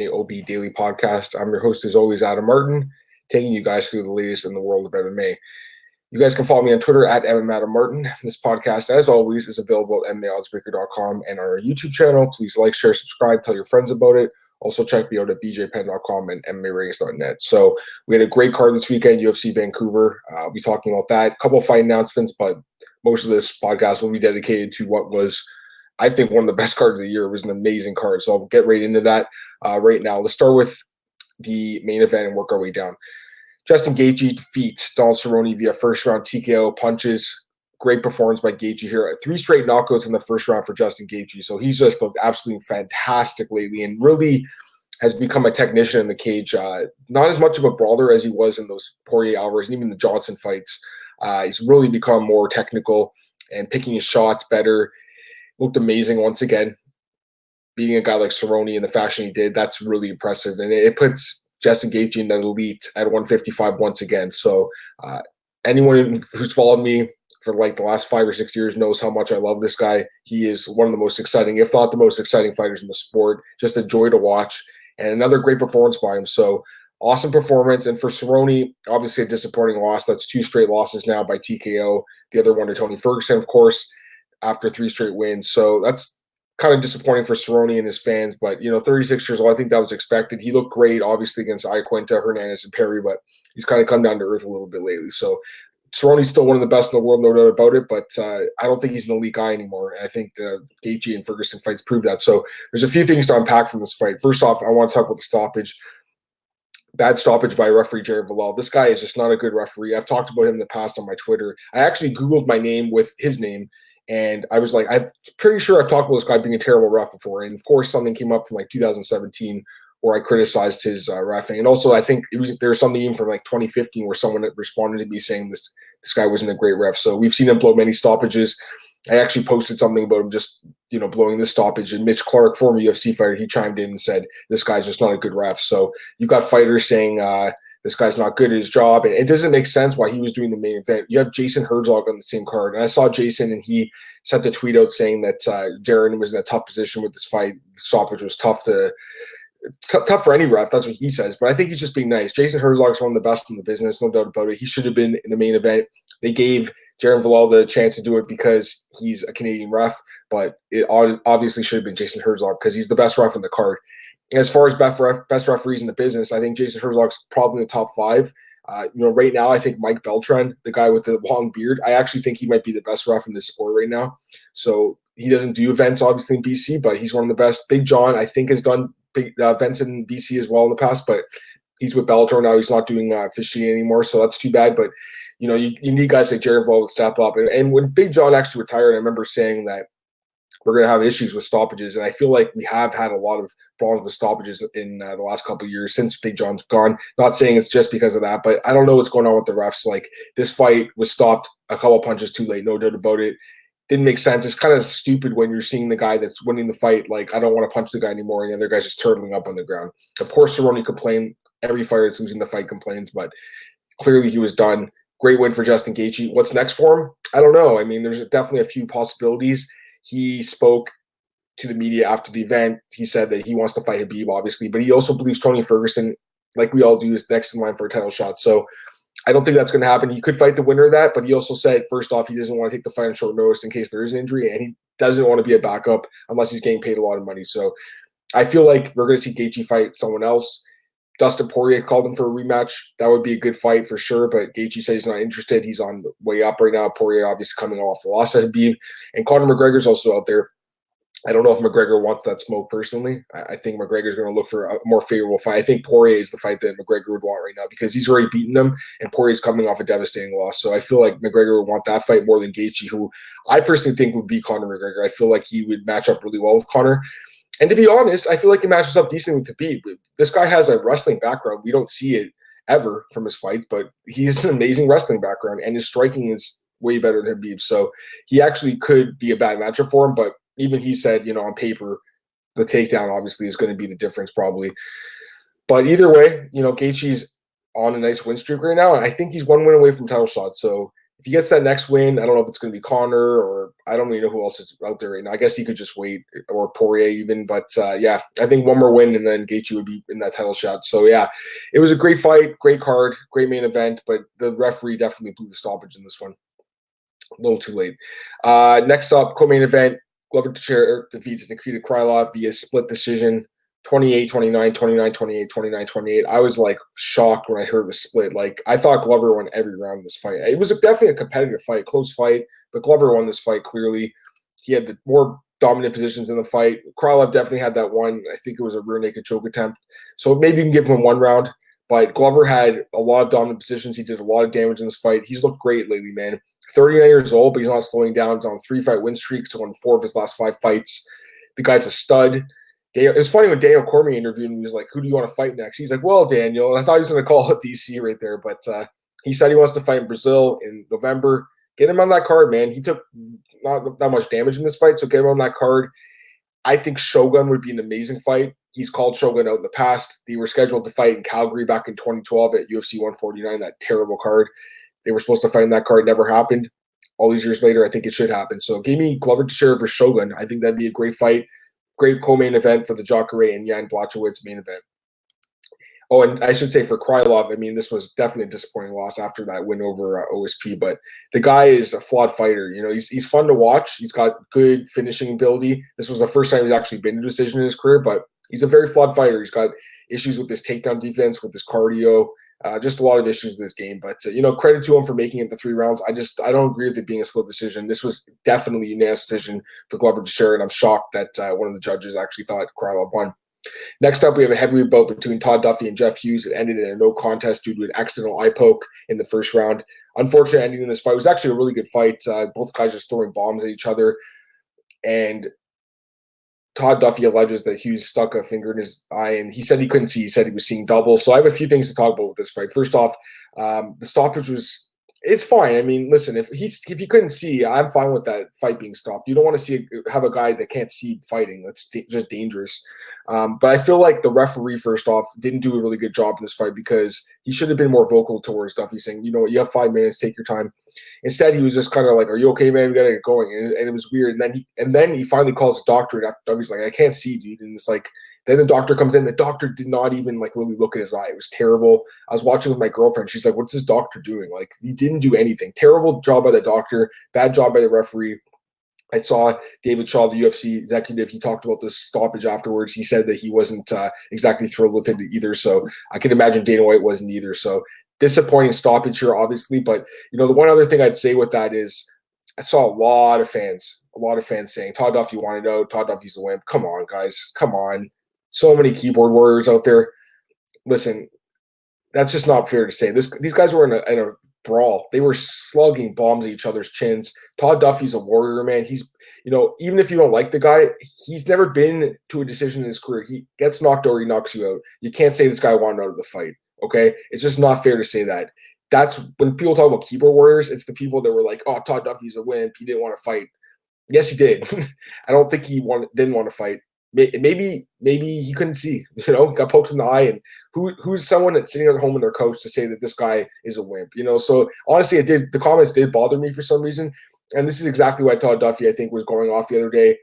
MMAOB Daily podcast. I'm your host, as always, Adam Martin, taking you guys through the latest in the world of MMA. You guys can follow me on Twitter at MMAdamMartin. This podcast, as always, is available at MMAOddsBreaker.com and our YouTube channel. Please like, share, subscribe, tell your friends about it. Also, check me out at bjpenn.com and MMARings.net. So we had a great card this weekend, UFC Vancouver. I'll be talking about that. A couple of fight announcements, but most of this podcast will be dedicated to what was, I think, one of the best cards of the year. It was an amazing card. So I'll get right into that right now. Let's start with the main event and work our way down. Justin Gaethje defeats Donald Cerrone via first-round TKO punches. Great performance by Gaethje here. 3 straight knockouts in the first round for Justin Gaethje. So he's just looked absolutely fantastic lately and really has become a technician in the cage. Not as much of a brawler as he was in those Poirier-Alvarez and even the Johnson fights. He's really become more technical and picking his shots better. Looked amazing once again. Beating a guy like Cerrone in the fashion he did, that's really impressive. And it puts Justin Gaethje in an elite at 155 once again. So anyone who's followed me for like the last 5 or 6 years knows how much I love this guy. He is one of the most exciting, if not the most exciting fighters in the sport. Just a joy to watch. And another great performance by him. So awesome performance. And for Cerrone, obviously a disappointing loss. That's 2 straight losses now by TKO. The other one to Tony Ferguson, of course, after 3 straight wins. So that's kind of disappointing for Cerrone and his fans. But, 36 years old, I think that was expected. He looked great, obviously, against Iaquinta, Hernandez, and Perry, but he's kind of come down to earth a little bit lately. So Cerrone's still one of the best in the world, no doubt about it, but I don't think he's an elite guy anymore. And I think the Gaethje and Ferguson fights prove that. So there's a few things to unpack from this fight. First off, I want to talk about the stoppage. Bad stoppage by referee Jared Villal. This guy is just not a good referee. I've talked about him in the past on my Twitter. I actually Googled my name with his name, and I was like, I'm pretty sure I've talked about this guy being a terrible ref before. And of course, something came up from like 2017 where I criticized his reffing. And also, I think there was something even from like 2015 where someone responded to me saying this guy wasn't a great ref. So we've seen him blow many stoppages. I actually posted something about him just, blowing this stoppage. And Mitch Clark, former UFC fighter, he chimed in and said, this guy's just not a good ref. So you got fighters saying this guy's not good at his job. And it doesn't make sense why he was doing the main event. You have Jason Herzog on the same card. And I saw Jason, and he sent a tweet out saying that Darren was in a tough position with this fight. The stoppage was tough for any ref. That's what he says. But I think he's just being nice. Jason Herzog is one of the best in the business, no doubt about it. He should have been in the main event. They gave Jaron Villal the chance to do it because he's a Canadian ref, but it obviously should have been Jason Herzog because he's the best ref in the card. As far as best referees in the business, I think Jason Herzog's probably in the top 5. Right now, I think Mike Beltran, the guy with the long beard, I actually think he might be the best ref in this sport right now. So he doesn't do events, obviously, in BC, but he's one of the best. Big John, I think, has done big events in BC as well in the past, but he's with Bellator now. He's not doing officiating anymore, so that's too bad. But you need guys like Jared Villal to step up. And when Big John actually retired, I remember saying that we're going to have issues with stoppages. And I feel like we have had a lot of problems with stoppages in the last couple of years since Big John's gone. Not saying it's just because of that, but I don't know what's going on with the refs. Like, this fight was stopped a couple of punches too late, no doubt about it. Didn't make sense. It's kind of stupid when you're seeing the guy that's winning the fight, like, I don't want to punch the guy anymore, and the other guy's just turtling up on the ground. Of course, Cerrone complained. Every fighter that's losing the fight complains, but clearly he was done. Great win for Justin Gaethje. What's next for him? I don't know. I mean, there's definitely a few possibilities. He spoke to the media after the event. He said that he wants to fight Khabib, obviously, but he also believes Tony Ferguson, like we all do, is next in line for a title shot. So I don't think that's going to happen. He could fight the winner of that, but he also said, first off, he doesn't want to take the fight on short notice in case there is an injury, and he doesn't want to be a backup unless he's getting paid a lot of money. So I feel like we're going to see Gaethje fight someone else. Dustin Poirier called him for a rematch. That would be a good fight for sure, but Gaethje said he's not interested. He's on the way up right now. Poirier obviously coming off the loss at Khabib, and Conor McGregor's also out there. I don't know if McGregor wants that smoke personally. I think McGregor's going to look for a more favorable fight. I think Poirier is the fight that McGregor would want right now because he's already beaten him, and Poirier's coming off a devastating loss. So I feel like McGregor would want that fight more than Gaethje, who I personally think would beat Conor McGregor. I feel like he would match up really well with Conor. And to be honest, I feel like he matches up decently with Khabib. This guy has a wrestling background. We don't see it ever from his fights, but he has an amazing wrestling background, and his striking is way better than Khabib. So he actually could be a bad matchup for him, but even he said, on paper, the takedown obviously is going to be the difference probably. But either way, Gaethje's on a nice win streak right now, and I think he's one win away from title shot. So, if he gets that next win, I don't know if it's going to be Connor or I don't really know who else is out there right now. I guess he could just wait, or Poirier even. But yeah, I think one more win and then Gaethje would be in that title shot. So yeah, it was a great fight, great card, great main event, but the referee definitely blew the stoppage in this one. A little too late. Next up, co-main event, Glover Teixeira defeats Nikita Krylov via split decision. 28-29, 29-28, 29-28. I was like shocked when I heard it was split. Like I thought Glover won every round of this fight. It was definitely a competitive fight, close fight, but Glover won this fight clearly. He had the more dominant positions in the fight. Krylov definitely had that one. I think it was a rear naked choke attempt. So maybe you can give him one round. But Glover had a lot of dominant positions. He did a lot of damage in this fight. He's looked great lately, man. 39 years old, but he's not slowing down. He's on a 3-fight win streak. He's won 4 of his last 5 fights. The guy's a stud. It's funny when Daniel Cormier interviewed him, he was like, who do you want to fight next? He's like, well, Daniel. And I thought he was going to call it DC right there, but he said he wants to fight in Brazil in November. Get him on that card, man. He took not that much damage in this fight, so get him on that card. I think Shogun would be an amazing fight. He's called Shogun out in the past. They were scheduled to fight in Calgary back in 2012 at UFC 149, that terrible card. They were supposed to fight in that card, never happened. All these years later, I think it should happen. So give me Glover Teixeira versus Shogun. I think that'd be a great fight. Great co-main event for the Jacare and Jan Blachowicz main event. Oh, and I should say for Krylov, I mean, this was definitely a disappointing loss after that win over OSP, but the guy is a flawed fighter. You know, he's fun to watch. He's got good finishing ability. This was the first time he's actually been to a decision in his career, but he's a very flawed fighter. He's got issues with his takedown defense, with his cardio, just a lot of issues with this game. But, you know, credit to him for making it the 3 rounds. I don't agree with it being a split decision. This was definitely a unanimous decision for Glover Teixeira, and I'm shocked that one of the judges actually thought Krylov won. Next up, we have a heavyweight bout between Todd Duffy and Jeff Hughes. It ended in a no contest due to an accidental eye poke in the first round. Unfortunate ending in this fight. It was actually a really good fight. Both guys just throwing bombs at each other. And Todd Duffy alleges that Hughes stuck a finger in his eye, and he said he couldn't see. He said he was seeing double. So I have a few things to talk about with this fight. First off, the stoppage it's fine. I mean, listen, if he couldn't see, I'm fine with that fight being stopped. You don't want to have a guy that can't see fighting. That's just dangerous. But I feel like the referee, first off, didn't do a really good job in this fight because he should have been more vocal towards Duffy, saying, you know what, you have 5 minutes, take your time. Instead, he was just kind of like, are you okay, man? We got to get going. And it was weird. And then he finally calls the doctor, and after Duffy's like, I can't see, dude. And it's like, then the doctor comes in. The doctor did not even like really look at his eye. It was terrible. I was watching with my girlfriend. She's like, what's this doctor doing? Like, he didn't do anything. Terrible job by the doctor. Bad job by the referee. I saw David Shaw, the UFC executive. He talked about this stoppage afterwards. He said that he wasn't exactly thrilled with it either. So I can imagine Dana White wasn't either. So disappointing stoppage here, obviously. But, you know, the one other thing I'd say with that is I saw a lot of fans saying, Todd Duffy wanted out. Todd Duffy's a wimp. Come on, guys. Come on. So many keyboard warriors out there. Listen, that's just not fair to say. These guys were in a brawl. They were slugging bombs at each other's chins. Todd Duffy's a warrior, man. He's, you know, even if you don't like the guy, he's never been to a decision in his career. He gets knocked out or he knocks you out. You can't say this guy wanted out of the fight, okay? It's just not fair to say that. That's when people talk about keyboard warriors, it's the people that were like, oh, Todd Duffy's a wimp. He didn't want to fight. Yes, he did. I don't think he didn't want to fight. Maybe he couldn't see, you know, got poked in the eye. And who's someone that's sitting at home with their coach to say that this guy is a wimp, you know? So honestly, the comments did bother me for some reason. And this is exactly why Todd Duffy, I think, was going off the other day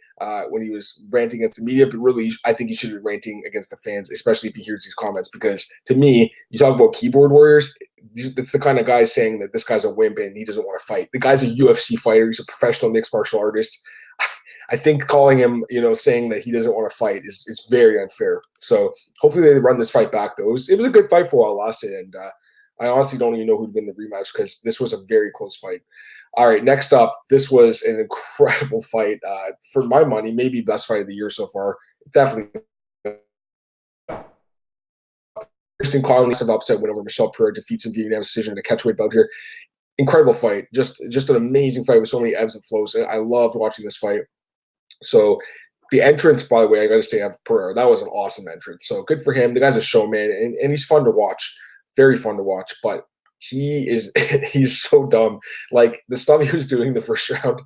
when he was ranting against the media. But really, I think he should be ranting against the fans, especially if he hears these comments. Because to me, you talk about keyboard warriors, it's the kind of guy saying that this guy's a wimp and he doesn't want to fight. The guy's a UFC fighter. He's a professional mixed martial artist. I think calling him, you know, saying that he doesn't want to fight is very unfair. So hopefully they run this fight back, though. It was a good fight for a while lasted, and I honestly don't even know who'd win the rematch because this was a very close fight. All right, next up, this was an incredible fight. For my money, maybe best fight of the year so far. Definitely. Tristan Connelly some upset win over Michelle Pereira, defeats him via unanimous decision in a catchweight bout here. Incredible fight. Just an amazing fight with so many ebbs and flows. I loved watching this fight. So the entrance, by the way, I got to say, of Pereira, that was an awesome entrance. So good for him. The guy's a showman, and he's fun to watch. Very fun to watch. But he's so dumb. Like the stuff he was doing the first round,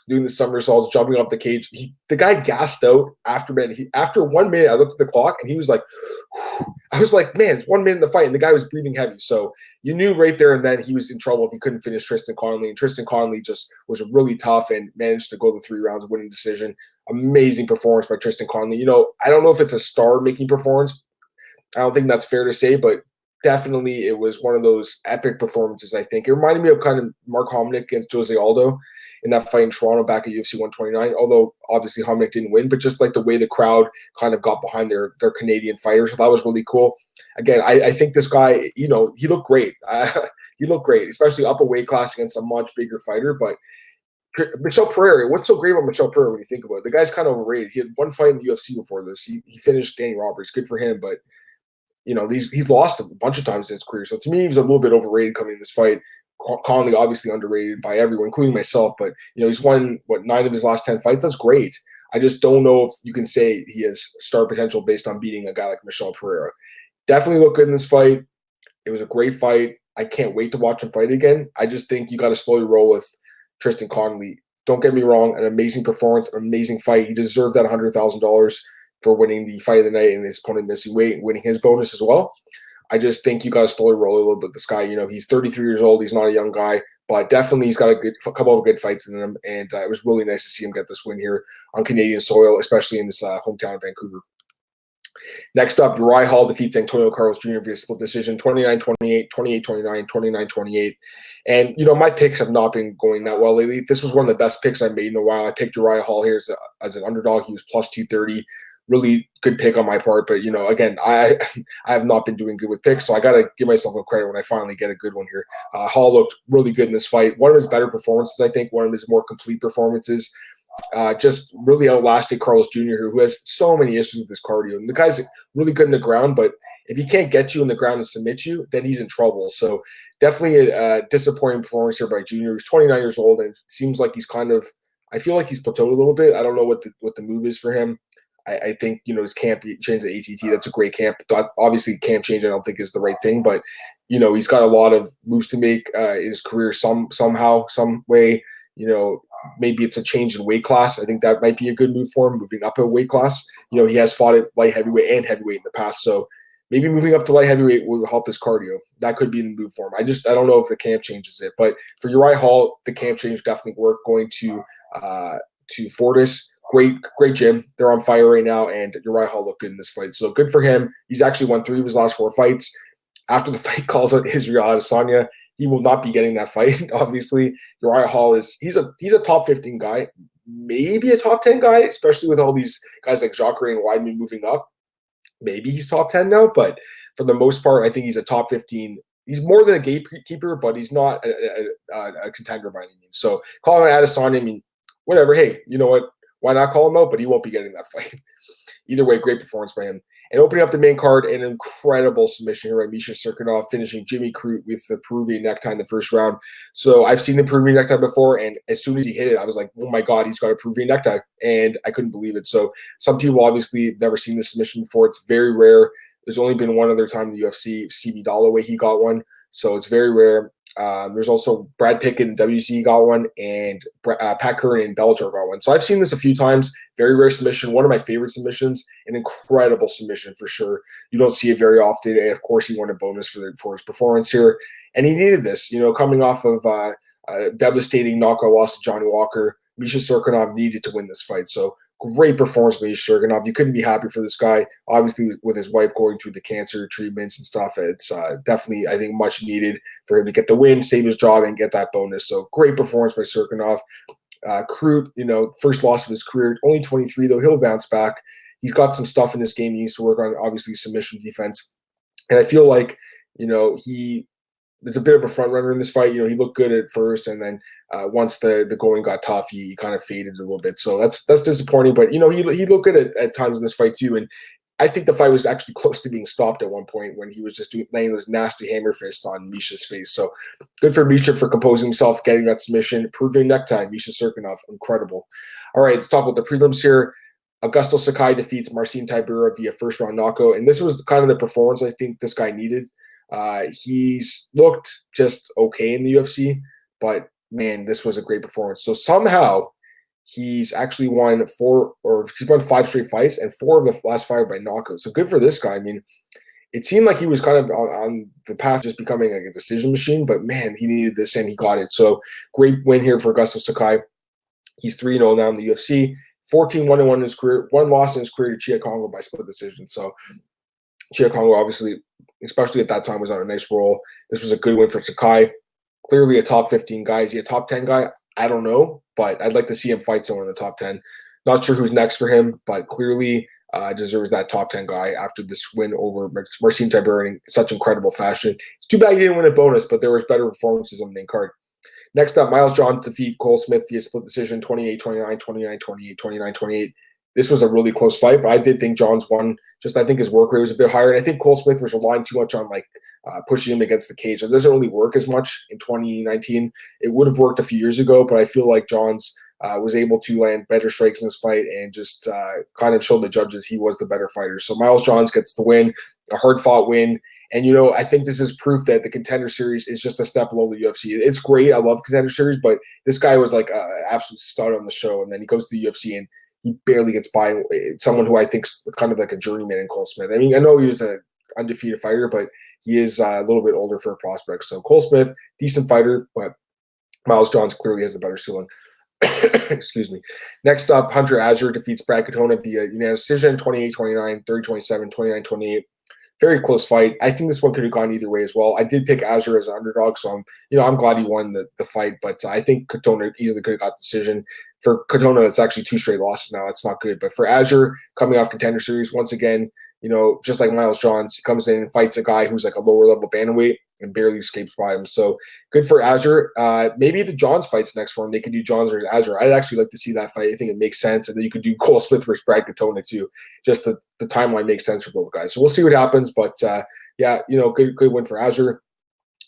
doing the somersaults, jumping off the cage. The guy gassed out after 1 minute. I looked at the clock, and he was like, whew. I was like, man, it's 1 minute in the fight, and the guy was breathing heavy. So you knew right there and then he was in trouble if he couldn't finish Tristan Connelly. And Tristan Connelly just was really tough and managed to go the 3 rounds, winning decision. Amazing performance by Tristan Connelly. I don't know if it's a star-making performance. I don't think that's fair to say, but definitely it was one of those epic performances, I think. It reminded me of kind of Mark Hominick and Jose Aldo in that fight in Toronto back at UFC 129, although obviously Hominick didn't win, but just like the way the crowd kind of got behind their Canadian fighters. So that was really cool. Again, I think this guy, he looked great. He looked great, especially up a weight class against a much bigger fighter. But Michel Pereira, what's so great about Michel Pereira when you think about it? The guy's kind of overrated. He had one fight in the UFC before this. He finished Danny Roberts. Good for him, but he's lost a bunch of times in his career. So to me, he was a little bit overrated coming in this fight. Connelly obviously underrated by everyone, including myself. But he's won 9 of his last 10 fights. That's great. I just don't know if you can say he has star potential based on beating a guy like Michel Pereira. Definitely looked good in this fight. It was a great fight. I can't wait to watch him fight again. I just think you got to slowly roll with Tristan Connelly. Don't get me wrong, an amazing performance, an amazing fight. He deserved that $100,000 for winning the fight of the night and his opponent missing weight and winning his bonus as well. I just think you got to slowly roll a little bit. This guy, he's 33 years old. He's not a young guy, but definitely he's got a couple of good fights in him. And it was really nice to see him get this win here on Canadian soil, especially in his hometown of Vancouver. Next up, Uriah Hall defeats Antonio Carlos Jr. via split decision, 29-28, 28-29, 29-28. And, my picks have not been going that well lately. This was one of the best picks I made in a while. I picked Uriah Hall here as an underdog. He was plus 230. Really good pick on my part. But, again, I have not been doing good with picks, so I got to give myself a credit when I finally get a good one here. Hall looked really good in this fight. One of his better performances, I think, one of his more complete performances. Just really outlasted Carlos Jr., who has so many issues with his cardio. And the guy's really good in the ground, but if he can't get you in the ground and submit you, then he's in trouble. So definitely a disappointing performance here by Jr. He's 29 years old, and it seems like he's I feel like he's plateaued a little bit. I don't know what the move is for him. I think, his camp changed to ATT. That's a great camp. Obviously, camp change I don't think is the right thing, but, he's got a lot of moves to make in his career somehow, some way. Maybe it's a change in weight class. I think that might be a good move for him, moving up a weight class. He has fought at light heavyweight and heavyweight in the past, so maybe moving up to light heavyweight will help his cardio. That could be the move for him. I don't know if the camp changes it, but for Uriah Hall, the camp change definitely worked. Going to Fortis, great gym. They're on fire right now, and Uriah Hall looked good in this fight. So good for him. He's actually won 3 of his last 4 fights. After the fight calls out Israel Adesanya, he will not be getting that fight. Obviously, Uriah Hall he's a top 15 guy, maybe a top 10 guy, especially with all these guys like Jacare and Weidman moving up. Maybe he's top 10 now, but for the most part, I think he's a top 15. He's more than a gatekeeper, but he's not a contender by any means. So calling out Adesanya, whatever. Hey, you know what? Why not call him out? But he won't be getting that fight. Either way, great performance by him. And opening up the main card, an incredible submission here by Misha Cirkunov, finishing Jimmy Crute with the Peruvian necktie in the first round. So I've seen the Peruvian necktie before, and as soon as he hit it, I was like, oh my God, he's got a Peruvian necktie. And I couldn't believe it. So some people obviously have never seen this submission before. It's very rare. There's only been one other time in the UFC, CB Dalloway, he got one. So it's very rare. There's also Brad Pickett in WC got one, and Pat Curran in Bellator got one. So I've seen this a few times. Very rare submission. One of my favorite submissions. An incredible submission for sure. You don't see it very often. And of course, he won a bonus for his performance here. And he needed this. Coming off of a devastating knockout loss to Johnny Walker, Misha Cirkunov needed to win this fight. So great performance by Misha Cirkunov. You couldn't be happy for this guy. Obviously, with his wife going through the cancer treatments and stuff, it's definitely, I think, much needed for him to get the win, save his job, and get that bonus. So great performance by Cirkunov. Crute, first loss of his career, only 23, though. He'll bounce back. He's got some stuff in this game he needs to work on, obviously, submission defense. And I feel like, he is a bit of a front runner in this fight. He looked good at first, and then once the going got tough, he kind of faded a little bit. So that's disappointing. But he looked good at times in this fight too. And I think the fight was actually close to being stopped at one point when he was just laying those nasty hammer fists on Misha's face. So good for Misha for composing himself, getting that submission, proving necktie. Misha Cirkunov, incredible. All right, let's talk about the prelims here. Augusto Sakai defeats Marcin Tybura via first round knockout, and this was kind of the performance I think this guy needed. He's looked just okay in the UFC, but man, this was a great performance. So somehow he's actually won 5 straight fights, and 4 of the last 5 by knockout. So good for this guy. it seemed like he was kind of on the path just becoming like a decision machine, but man, he needed this and he got it. So great win here for Augusto Sakai. He's 3-0 now in the UFC. 14-1-1 in his career, one loss in his career to Chia Kongo by split decision. So Chia Kongo, obviously, especially at that time, was on a nice roll. This was a good win for Sakai. Clearly a top 15 guy. Is he a top 10 guy? I don't know, but I'd like to see him fight someone in the top 10. Not sure who's next for him, but clearly deserves that top 10 guy after this win over Marcin Tybura in such incredible fashion. It's too bad he didn't win a bonus, but there was better performances on the main card. Next up, Miles Johns defeat Cole Smith via split decision, 28-29, 29-28, 29-28. This was a really close fight, but I did think Johns won. Just I think his work rate was a bit higher, and I think Cole Smith was relying too much on pushing him against the cage. It doesn't really work as much in 2019. It would have worked a few years ago, but I feel like Johns was able to land better strikes in this fight and just kind of showed the judges he was the better fighter. So Miles Johns gets the win, a hard-fought win. And, I think this is proof that the Contender Series is just a step below the UFC. It's great. I love Contender Series, but this guy was like an absolute stud on the show. And then he goes to the UFC and he barely gets by someone who I think's kind of like a journeyman in Cole Smith. I mean, I know he was an undefeated fighter, but he is a little bit older for a prospect. So Cole Smith, decent fighter, but Miles Johns clearly has the better ceiling. Excuse me. Next up, Hunter Azure defeats Brad Katona via unanimous decision, 28-29, 30-27, 29-28. Very close fight. I think this one could have gone either way as well. I did pick Azure as an underdog, so I'm glad he won the fight. But I think Katona easily could have got the decision. For Katona, that's actually 2 straight losses now. That's not good. But for Azure, coming off Contender Series, once again, just like Miles Johns, he comes in and fights a guy who's like a lower level bantamweight and barely escapes by him. So good for Azure. Maybe the Johns fights next for him. They could do Johns versus Azure. I'd actually like to see that fight. I think it makes sense. And then you could do Cole Smith versus Brad Katona too. Just the timeline makes sense for both guys. So we'll see what happens. But good win for Azure.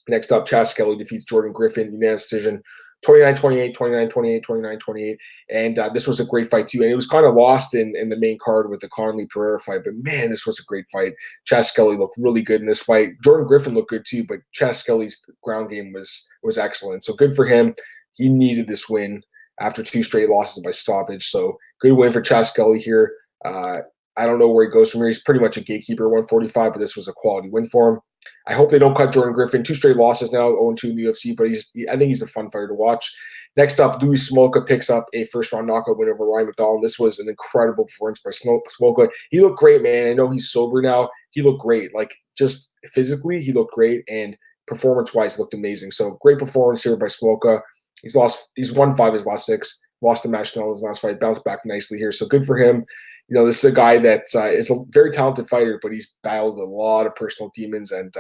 Next up, Chas Skelly defeats Jordan Griffin, unanimous decision. 29-28, 29-28, 29-28. And this was a great fight, too. And it was kind of lost in the main card with the Conley Pereira fight. But, man, this was a great fight. Chas Skelly looked really good in this fight. Jordan Griffin looked good, too. But Chas Skelly's ground game was excellent. So good for him. He needed this win after 2 straight losses by stoppage. So good win for Chas Skelly here. I don't know where he goes from here. He's pretty much a gatekeeper, 145, but this was a quality win for him. I hope they don't cut Jordan Griffin. 2 straight losses now, 0-2 in the UFC, but I think he's a fun fighter to watch. Next up, Louis Smolka picks up a first-round knockout win over Ryan McDonald. This was an incredible performance by Smolka. He looked great, man. I know he's sober now. He looked great. Just physically, he looked great, and performance-wise, looked amazing. So great performance here by Smolka. He's won 5 of his last 6, lost the match in his last fight, bounced back nicely here. So good for him. This is a guy that is a very talented fighter, but he's battled a lot of personal demons, and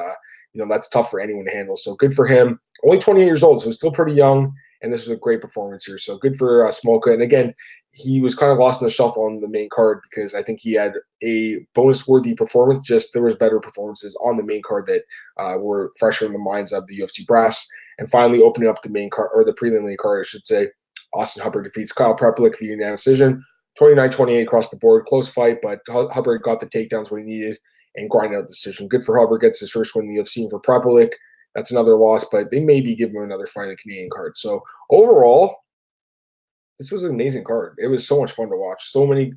that's tough for anyone to handle. So good for him. Only 28 years old, so still pretty young, and this was a great performance here. So good for Smolka. And again, he was kind of lost in the shuffle on the main card because I think he had a bonus-worthy performance. Just there was better performances on the main card that were fresher in the minds of the UFC brass. And finally, opening up the main card, or the preliminary card, I should say, Austin Hubbard defeats Kyle Prepelic via unanimous decision. 29-28 across the board. Close fight, but Hubbard got the takedowns when he needed and grinded out the decision. Good for Hubbard. Gets his first win in the UFC. And for Prepelic, that's another loss, but they maybe give him another fight in the Canadian card. So overall, this was an amazing card. It was so much fun to watch. So many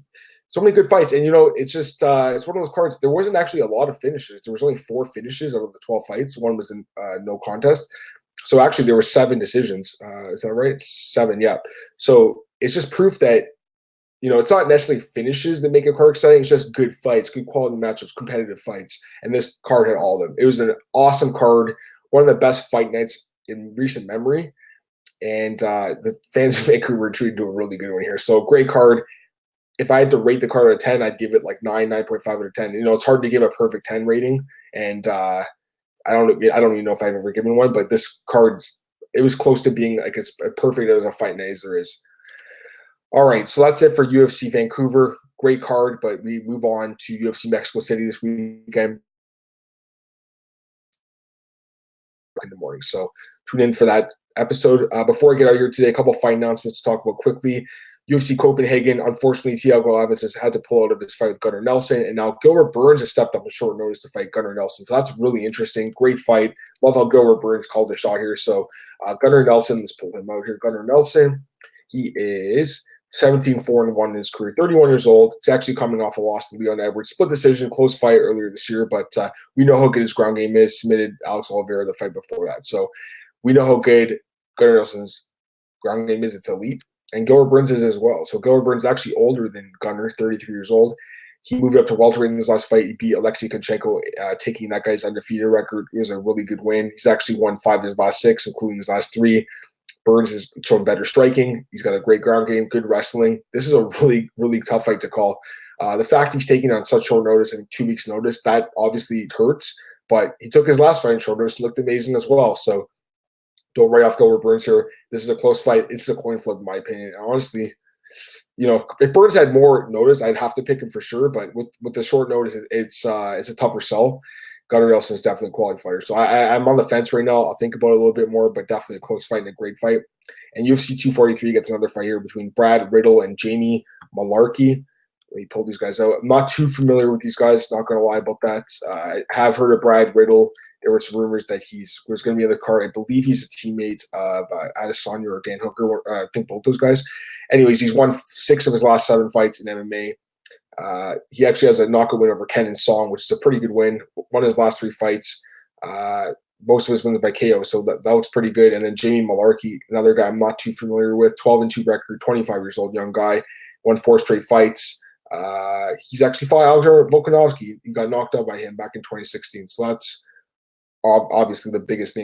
good fights. And, it's just it's one of those cards. There wasn't actually a lot of finishes. There was only 4 finishes out of the 12 fights. One was in no contest. So actually there were 7 decisions. Is that right? 7, yeah. So it's just proof that it's not necessarily finishes that make a card exciting. It's just good fights, good quality matchups, competitive fights. And this card had all of them. It was an awesome card, one of the best fight nights in recent memory. And the fans of Vancouver were treated to a really good one here. So great card. If I had to rate the card out of 10, I'd give it 9.5 out of 10. It's hard to give a perfect 10 rating. And I don't even know if I've ever given one, but this card, it was close to being as perfect as a fight night as there is. All right, so that's it for UFC Vancouver. Great card, but we move on to UFC Mexico City this weekend in the morning. So tune in for that episode. Before I get out here today, a couple of fight announcements to talk about quickly. UFC Copenhagen, unfortunately, Thiago Alves has had to pull out of his fight with Gunnar Nelson, and now Gilbert Burns has stepped up on short notice to fight Gunnar Nelson. So that's really interesting. Great fight. Love how Gilbert Burns called the shot here. So Gunnar Nelson, let's pull him out here. Gunnar Nelson, he is 17-4-1 in his career. 31 years old. He's actually coming off a loss to Leon Edwards. Split decision, close fight earlier this year, but we know how good his ground game is. Submitted Alex Oliveira the fight before that. So we know how good Gunnar Nelson's ground game is. It's elite. And Gilbert Burns is as well. So Gilbert Burns is actually older than Gunnar, 33 years old. He moved up to welterweight in his last fight. He beat Alexei Konchenko, taking that guy's undefeated record. It was a really good win. He's actually won 5 of his last 6, including his last 3. Burns has shown better striking. He's got a great ground game, good wrestling. This is a really, really tough fight to call. The fact he's taking on such short notice and 2 weeks' notice, that obviously hurts. But he took his last fight in short notice and looked amazing as well. So don't write off Gilbert Burns here. This is a close fight. It's a coin flip, in my opinion. And honestly, if Burns had more notice, I'd have to pick him for sure. But with the short notice, it's a tougher sell. Gunnar Nelson is definitely a quality fighter. So I'm on the fence right now. I'll think about it a little bit more, but definitely a close fight and a great fight. And UFC 243 gets another fight here between Brad Riddell and Jamie Mullarkey. Let me pull these guys out. I'm not too familiar with these guys, not going to lie about that. I have heard of Brad Riddell. There were some rumors that he was going to be in the card. I believe he's a teammate of Adesanya or Dan Hooker. I think both those guys. Anyways, he's won 6 of his last 7 fights in MMA. He actually has a knockout win over Kenan Song, which is a pretty good win. Won his last 3 fights. Most of his wins by KO, so that looks pretty good. And then Jamie Mullarkey, another guy I'm not too familiar with, 12-2 record, 25 years old, young guy, won 4 straight fights. He's actually fought Alexander Volkanovski. He got knocked out by him back in 2016. So that's obviously the biggest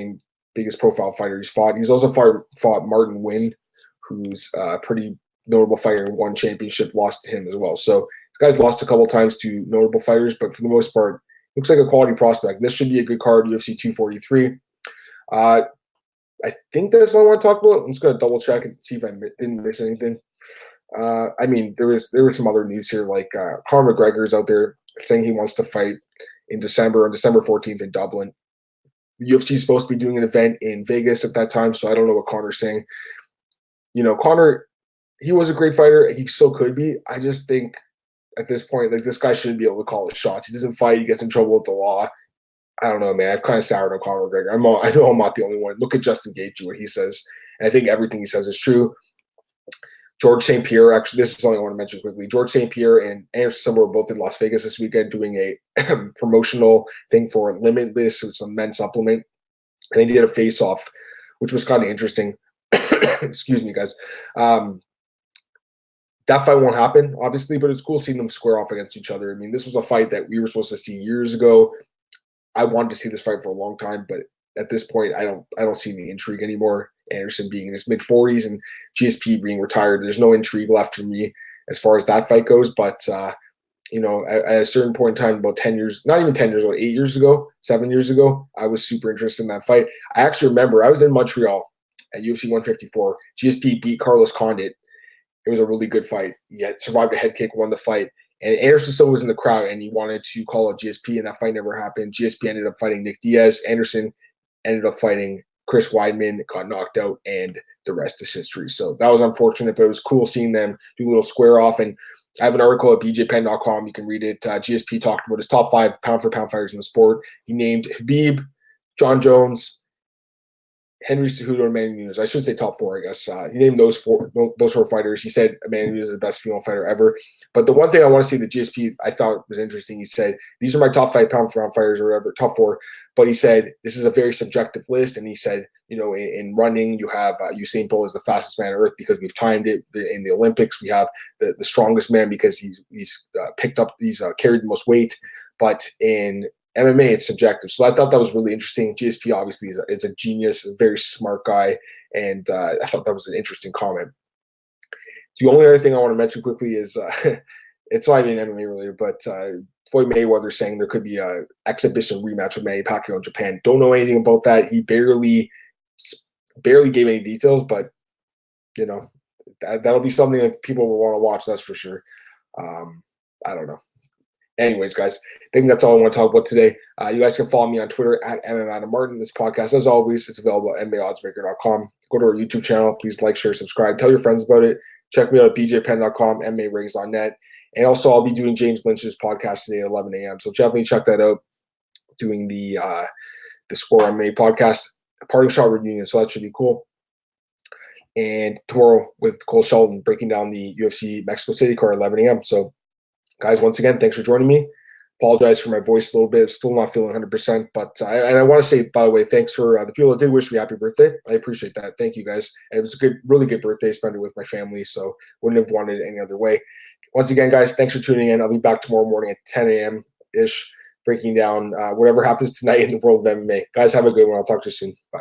profile fighter he's fought. He's also fought Martin Wynn, who's a pretty notable fighter and won championship, lost to him as well. So this guy's lost a couple times to notable fighters, but for the most part, looks like a quality prospect. This should be a good card, UFC 243. I think that's all I want to talk about. I'm just going to double check and see if I didn't miss anything. I mean, there were some other news here, like Conor McGregor is out there saying he wants to fight on December 14th in Dublin. The UFC is supposed to be doing an event in Vegas at that time, so I don't know what Conor's saying. Conor, he was a great fighter. He still could be. I just think at this point, like, this guy shouldn't be able to call his shots. He doesn't fight. He gets in trouble with the law. I don't know, man. I've kind of soured on Conor McGregor. I know I'm not the only one. Look at Justin Gaethje, what he says. And I think everything he says is true. George St. Pierre, actually, this is something I want to mention quickly. George St. Pierre and Anderson Silva were both in Las Vegas this weekend doing a promotional thing for Limitless, so it's a men's supplement. And they did a face-off, which was kind of interesting. Excuse me, guys. That fight won't happen, obviously, but it's cool seeing them square off against each other. I mean, this was a fight that we were supposed to see years ago. I wanted to see this fight for a long time, but at this point, I don't see any intrigue anymore. Anderson being in his mid-40s and GSP being retired, there's no intrigue left for me as far as that fight goes. But at a certain point in time, about 10 years, not even 10 years ago, 8 years ago, 7 years ago, I was super interested in that fight. I actually remember I was in Montreal at UFC 154. GSP beat Carlos Condit. It was a really good fight. He had survived a head kick, won the fight. And Anderson still was in the crowd, and he wanted to call out GSP, and that fight never happened. GSP ended up fighting Nick Diaz. Anderson ended up fighting Chris Weidman, got knocked out, and the rest is history. So that was unfortunate, but it was cool seeing them do a little square off. And I have an article at bjpenn.com. You can read it. GSP talked about his top 5 pound-for-pound fighters in the sport. He named Khabib, John Jones, Henry Cejudo, and Manny Nunes. I should say top 4, I guess. He named those four fighters. He said Manny Nunes is the best female fighter ever. But the one thing I want to see that GSP I thought was interesting, he said, these are my top 5 pound-for-pound fighters or whatever, top 4. But he said, this is a very subjective list. And he said, in running, you have Usain Bolt is the fastest man on earth because we've timed it. In the Olympics, we have the strongest man because he's carried the most weight. But in MMA, it's subjective. So I thought that was really interesting. GSP obviously is a genius, a very smart guy, and I thought that was an interesting comment. The only other thing I want to mention quickly is it's not even MMA related, but Floyd Mayweather saying there could be an exhibition rematch with Manny Pacquiao in Japan. Don't know anything about that. He barely gave any details, but that'll be something that people will want to watch. That's for sure. I don't know. Anyways, guys, I think that's all I want to talk about today. You guys can follow me on Twitter at MMAOB. This podcast, as always, is available at MMAOddsbreaker.com. Go to our YouTube channel. Please like, share, subscribe. Tell your friends about it. Check me out at bjpenn.com, MMARings.net. And also, I'll be doing James Lynch's podcast today at 11 a.m. So definitely check that out. Doing the Score MMA podcast, a parting shot reunion. So that should be cool. and tomorrow with Cole Shelton breaking down the UFC Mexico City card at 11 a.m. So, guys, once again, thanks for joining me. Apologize for my voice a little bit. Still not feeling 100%. But I want to say, by the way, thanks for the people that did wish me happy birthday. I appreciate that. Thank you, guys. And it was a good, really good birthday. Spent it with my family, so wouldn't have wanted it any other way. Once again, guys, thanks for tuning in. I'll be back tomorrow morning at 10 a.m.-ish, breaking down whatever happens tonight in the world of MMA. Guys, have a good one. I'll talk to you soon. Bye.